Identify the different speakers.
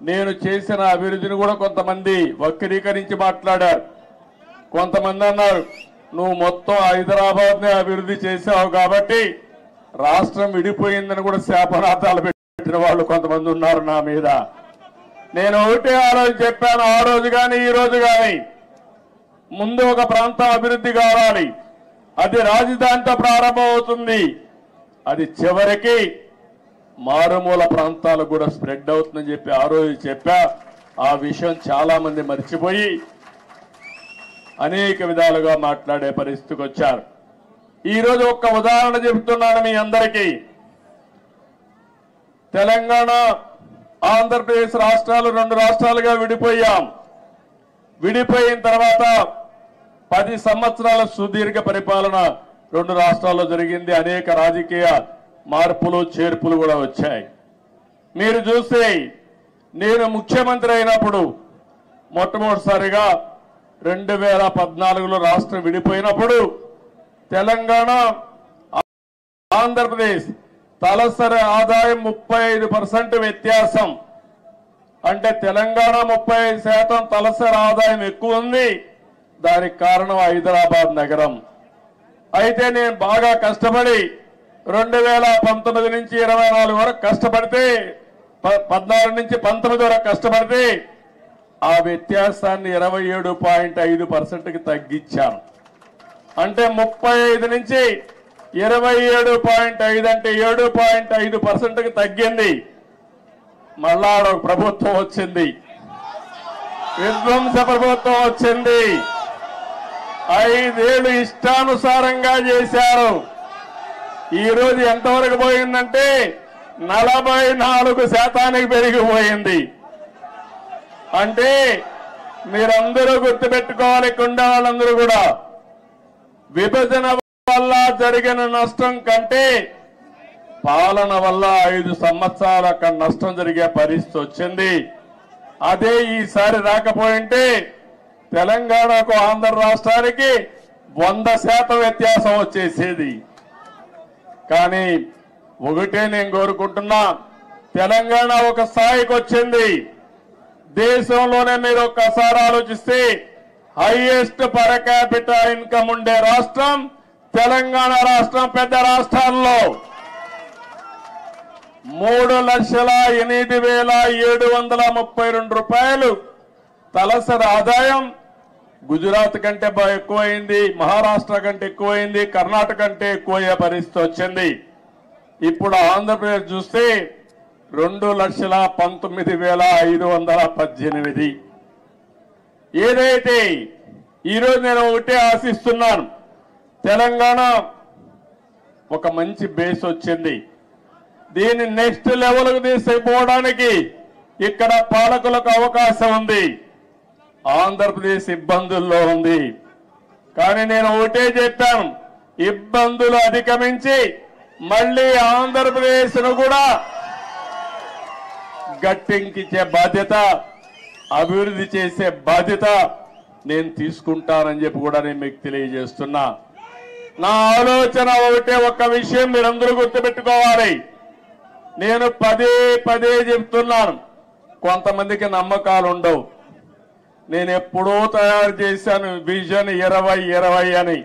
Speaker 1: నేను చేసిన అభివృద్ధిని కూడా కొంతమంది వక్రీకరించి మాట్లాడారు. కొంతమంది అన్నారు నువ్వు మొత్తం హైదరాబాద్నే అభివృద్ధి చేశావు కాబట్టి రాష్ట్రం విడిపోయిందని కూడా శాపనార్థాలు పెట్టిన వాళ్ళు కొంతమంది ఉన్నారు నా మీద. నేను ఒకటే ఆ రోజు చెప్పాను, ఆ రోజు కానీ ఈ రోజు కానీ, ముందు ఒక ప్రాంతం అభివృద్ధి కావాలి, అది రాజధానితో ప్రారంభమవుతుంది, అది చివరికి మారుమూల ప్రాంతాలకు కూడా స్ప్రెడ్ అవుతుందని చెప్పి ఆ రోజు చెప్పా. ఆ విషయం చాలా మంది మర్చిపోయి అనేక విధాలుగా మాట్లాడే పరిస్థితికి వచ్చారు. ఈరోజు ఒక్క ఉదాహరణ చెబుతున్నాను మీ అందరికీ. తెలంగాణ ఆంధ్రప్రదేశ్ రాష్ట్రాలు 2 రాష్ట్రాలుగా విడిపోయాం. విడిపోయిన తర్వాత 10 సంవత్సరాల సుదీర్ఘ పరిపాలన 2 రాష్ట్రాల్లో జరిగింది. అనేక రాజకీయ మార్పులు చేర్పులు కూడా వచ్చాయి. మీరు చూస్తే నేను ముఖ్యమంత్రి అయినప్పుడు మొట్టమొదటిసారిగా 2014లో రాష్ట్రం విడిపోయినప్పుడు తెలంగాణ ఆంధ్రప్రదేశ్ తలసరి ఆదాయం 35% వ్యత్యాసం. అంటే తెలంగాణ 35% తలసరి ఆదాయం ఎక్కువ ఉంది. దానికి కారణం హైదరాబాద్ నగరం. అయితే నేను బాగా కష్టపడి 2019 నుంచి 24 వరకు కష్టపడితే 14 నుంచి 19 వరకు కష్టపడితే ఆ వ్యత్యాసాన్ని 27.5%కి తగ్గించాను. అంటే 35 నుంచి 27.5 అంటే 7.5%కి తగ్గింది. మళ్ళా ఒక ప్రభుత్వం వచ్చింది, విధ్వంస ప్రభుత్వం వచ్చింది. 5 ఏళ్లు ఇష్టానుసారంగా చేశారు. ఈ రోజు ఎంతవరకు పోయిందంటే 44% పెరిగిపోయింది. అంటే మీరందరూ గుర్తుపెట్టుకోవాలి, కుండ వాళ్ళందరూ కూడా, విభజన వల్ల జరిగిన నష్టం కంటే పాలన వల్ల 5 సంవత్సరాలు అక్కడ నష్టం జరిగే పరిస్థితి వచ్చింది. అదే ఈసారి రాకపోయింటే తెలంగాణకు ఆంధ్ర రాష్ట్రానికి 100% వ్యత్యాసం వచ్చేసేది. కానీ ఒకటే నేను కోరుకుంటున్నా, తెలంగాణ ఒక స్థాయికి వచ్చింది. దేశంలోనే మీరు ఒక్కసారి ఆలోచిస్తే హైయెస్ట్ పర్ క్యాపిటల్ ఇన్కమ్ ఉండే రాష్ట్రం తెలంగాణ రాష్ట్రం. పెద్ద రాష్ట్రాల్లో 3,08,732 రూపాయలు తలసరి ఆదాయం గుజరాత్ కంటే ఎక్కువైంది, మహారాష్ట్ర కంటే ఎక్కువైంది, కర్ణాటక కంటే ఎక్కువయ్యే పరిస్థితి వచ్చింది. ఇప్పుడు ఆంధ్రప్రదేశ్ చూస్తే 2,19,518. ఏదైతే ఈరోజు నేను ఒకటే ఆశిస్తున్నాను, తెలంగాణ ఒక మంచి బేస్ వచ్చింది. దీన్ని నెక్స్ట్ లెవెల్కు తీసుకుపోవడానికి ఇక్కడ పాలకులకు అవకాశం ఉంది. ఆంధ్రప్రదేశ్ ఇబ్బందుల్లో ఉంది. కానీ నేను ఒకటే చెప్పాను, ఇబ్బందులు అధిగమించి మళ్ళీ ఆంధ్రప్రదేశ్ ను కూడా గట్టెక్కించే బాధ్యత, అభివృద్ధి చేసే బాధ్యత నేను తీసుకుంటానని చెప్పి కూడా నేను మీకు తెలియజేస్తున్నా. నా ఆలోచన ఒకటే, ఒక్క విషయం మీరందరూ గుర్తుపెట్టుకోవాలి. నేను పదే చెప్తున్నాను, కొంతమందికి నమ్మకాలు ఉండవు. నేను ఎప్పుడో తయారు చేశాను విజన్ 2020 అని.